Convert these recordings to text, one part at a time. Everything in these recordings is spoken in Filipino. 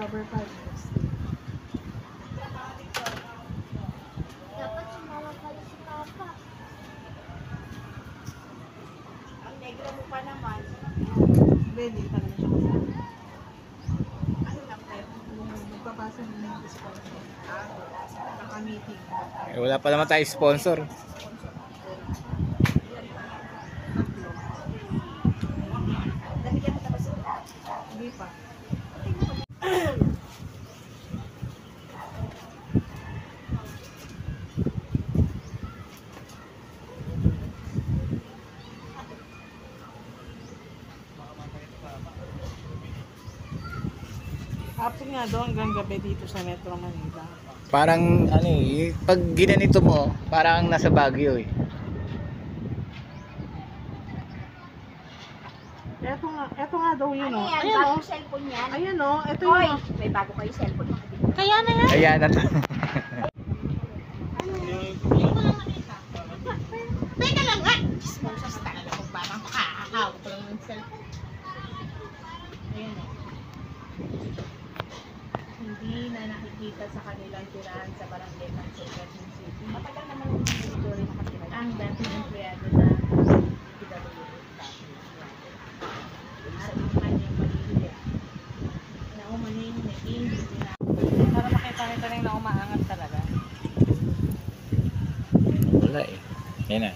cover 5 years. Dapat sumama pala si Papa. Ang negro mo pa naman. Hindi pa naman siya kasama. Ano lang tayo? Magpapasa na yung sponsor. Naka-meeting. Eh, wala pa naman tayo sponsor. Nabigyan mo tapos ito. Hindi pa. Hapon nga daw hanggang gabi dito sa Metro Manila. Parang ano eh, pag ginanito mo, parang nasa Baguio eh. Eto nga daw yun, Ano oh. yan? Ayan, oh. Bagong cellphone yan? Ayan, oh. Ito Hoy, yun, oh. may bago kayo cellphone. Kaya na yan. Ayan na to. Teka lang nga! Chismosa sa talaga kung parang makakakaw ko lang ng cellphone. Ayan, oh. Hindi na nakikita sa kanilang tirahan sa barangay Pansol, Quezon City. Matagal naman yung dito rin nakatira. Ang dating empleyado na PWD. Ang kanyang pamilya na umaning na hindi na. Para makita nito rin na umaangat talaga. Wala eh. Yan na.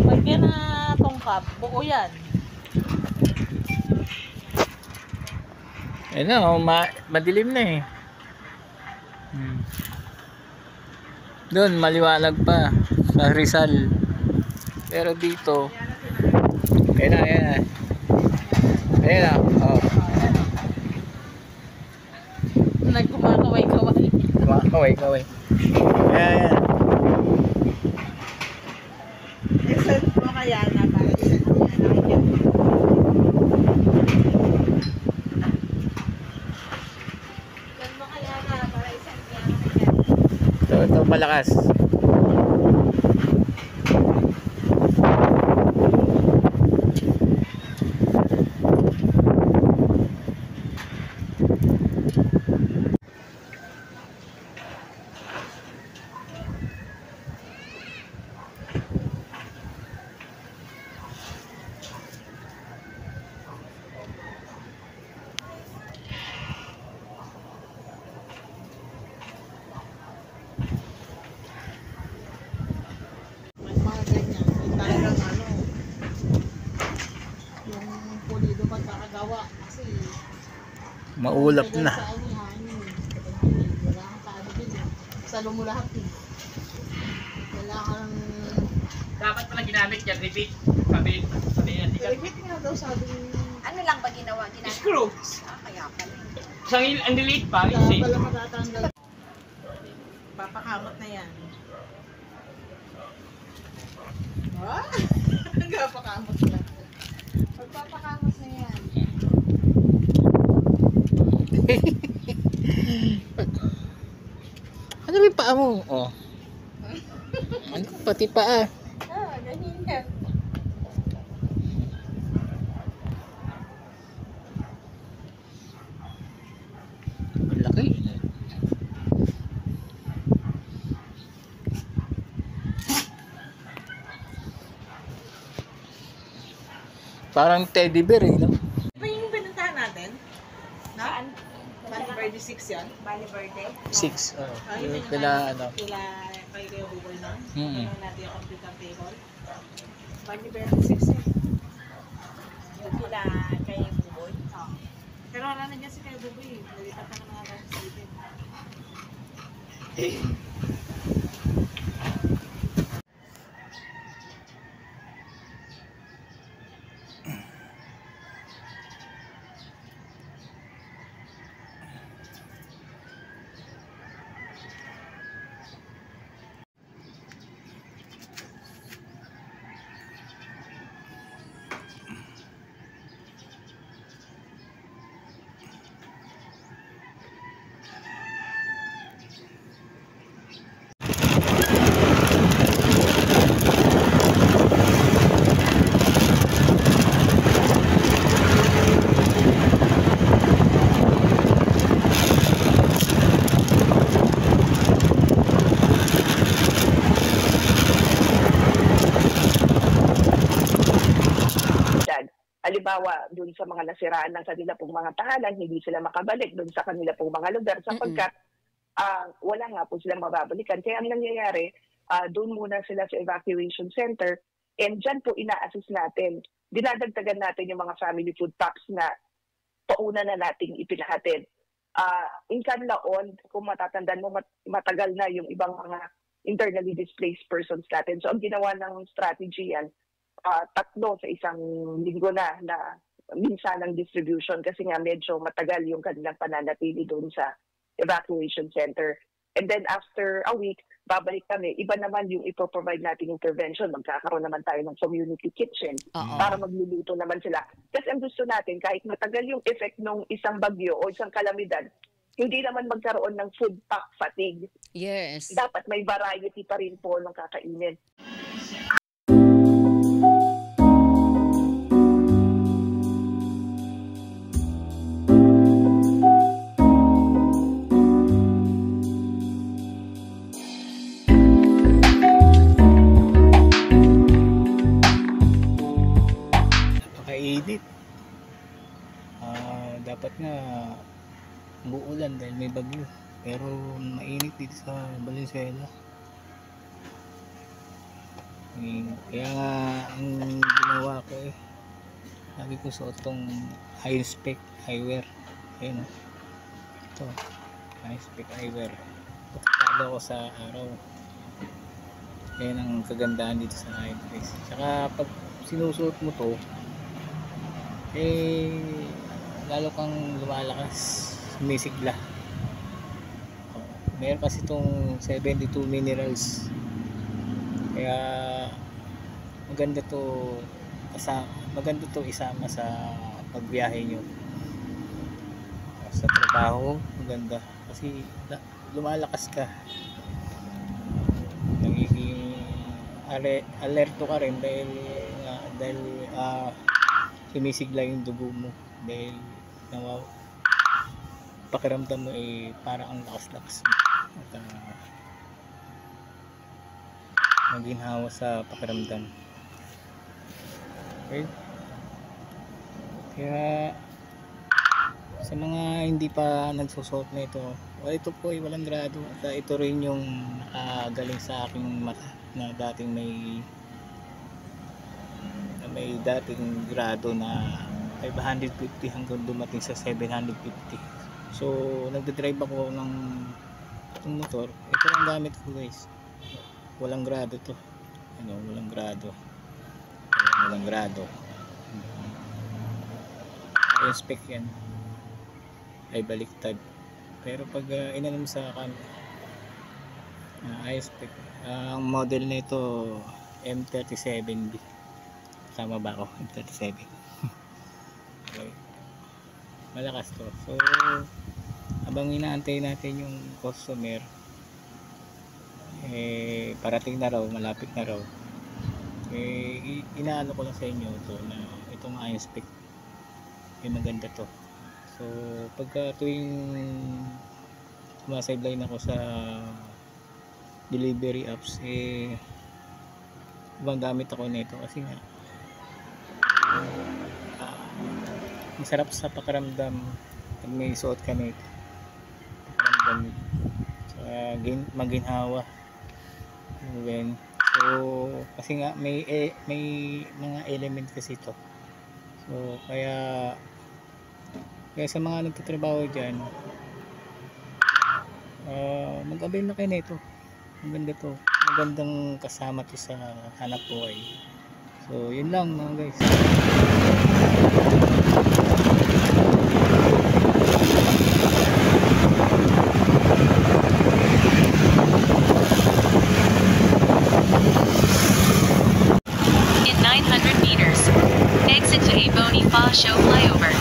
Pag yan na tungkap, buo yan. Ayun na, oh, madilim na eh. Doon, maliwanag pa sa Rizal. Pero dito, ayun na, ayun na. Ayun na, oh. Nagkumakaway-kaway. Kaway, kaway. Ayan, ayan. Isend mo kaya na para isend mo yan. Nakikita mo. Yan mo kaya na para isang yan. Ito malakas. May mga ganyan. Yung talagang ano, yung pulido pagkakagawa. Kasi Maulap tagal na. sa ano, hangin. Wala kang paano din eh. Salo mo lahat eh. Wala kang... Dapat pala ginamit yan, repeat. Sabi natin. Repeat nga daw sabi Ano lang ba ginawa? Screw. Kaya pala. Isang ang delete pa, kaya kasi. pala matatanggal. Papakamot na yan. Ah? Papakamot na. Pagpapakamot na yan. Ano ba yung paa mo? Oh. Ano pati paa? Ganyan yan. Ang laki. Parang teddy bear eh, no? Ito yung pinuntahan natin? Saan? Bali Verde 6 yan? Bali birthday? 6. Oh. Yung Kila ano. Kila kay Leo Buboy na? Mm. Kailan natin yung computer table? Bali birthday 6 eh. Yung kila kay Buboy? Oo. Pero wala na dyan si kay Buboy. Nalipat na ng mga gamit sa ibig. halimbawa dun sa mga nasiraan ng kanila pong mga tahanan, hindi sila makabalik dun sa kanila pong mga lugar sapagkat wala nga po silang mababalikan. Kaya ang nangyayari, doon muna sila sa evacuation center and dyan po ina-assist natin. Dinadagdagan natin yung mga family food packs na pauna na nating ipinahatid. In Canlaon, kung matatandaan mo, matagal na yung ibang mga internally displaced persons natin. So ang ginawa ng strategy yan, 3 sa isang linggo na minsan ng distribution kasi nga medyo matagal yung kanilang pananatili doon sa evacuation center. And then after a week, babalik kami. Iba naman yung ipoprovide nating intervention. Magkakaroon naman tayo ng community kitchen para magluluto naman sila. Kasi ang gusto natin, kahit matagal yung effect ng isang bagyo o isang kalamidad, hindi naman magkaroon ng food pack fatigue. Yes. Dapat may variety pa rin po ng kakainin. Napakainit. Dapat nga buulan dahil may bagyo. Pero mainit dito sa Valenzuela. Kaya nga ang ginawa ko lagi ko suot tong high spec eyewear. Ayun o. Ito. High spec eyewear. Pagkakalo ko sa araw. Ayan ang kagandaan dito sa eye dress. Tsaka pag sinusuot mo to, lalo kang lumalakas, sumisigla. Meron kasi itong 72 minerals, kaya maganda to isama sa pagbiyahe nyo sa trabaho. Maganda kasi lumalakas ka, nagiging alerto ka rin dahil sumisigla yung dugo mo, dahil pakiramdam mo parang ang lakas-lakas mo at maginhawa sa pakiramdam. Okay? Kaya sa mga hindi pa nagsusot na ito, ito po ay walang grado at ito rin yung nakagaling sa aking mata na dating may dating grado na 550 hanggang dumating sa 750. So nagdadrive ako ng motor. Ito lang gamit ko, guys. Walang grado to. Walang grado. Walang grado. I-inspect yan. Ay baliktad. Pero pag inanom sa I-inspect. Ang model na ito M37B. Tama ba ako? M37. Okay. Malakas to. So habang inaantay natin yung customer, parating na raw, malapit na raw, inaano ko lang sa inyo to na itong i-inspect, maganda to. So pagka tuwing sumasabay ako sa delivery apps, ibang gamit ako nito kasi nga masarap sa pakiramdam pag may suot ka nito. Pakiramdam maginhawa. So kasi nga may mga element kasi ito. So kaya sa mga nagtatrabaho dyan, mag-avail na kayo nito. Maganda to. Magandang kasama to sa hanap buhay. So yun lang mga guys. In 900 meters, exit to A Bonifacio flyover.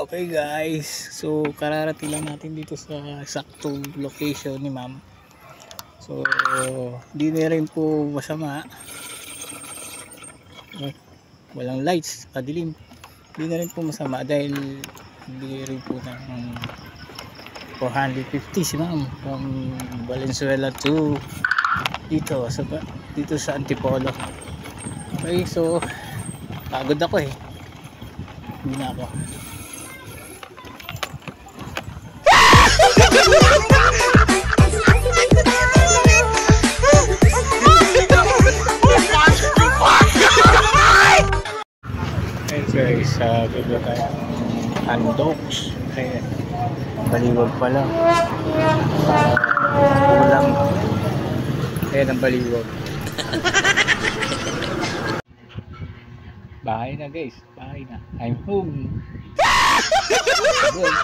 Okay guys, so kararating lang natin dito sa saktong location ni ma'am. So, di na rin po masama. Walang lights, padilim. Di na rin po masama dahil hindi rin po ng 450 si ma'am from Valenzuela to dito sa Antipolo. Okay, so pagod ako eh. Hindi na ako. Okay guys, bibili tayo ng dogs. Ayan, baliwag pala. Kulang. Ayan ang baliwag. Bahay na guys, bahay na. I'm home. Good.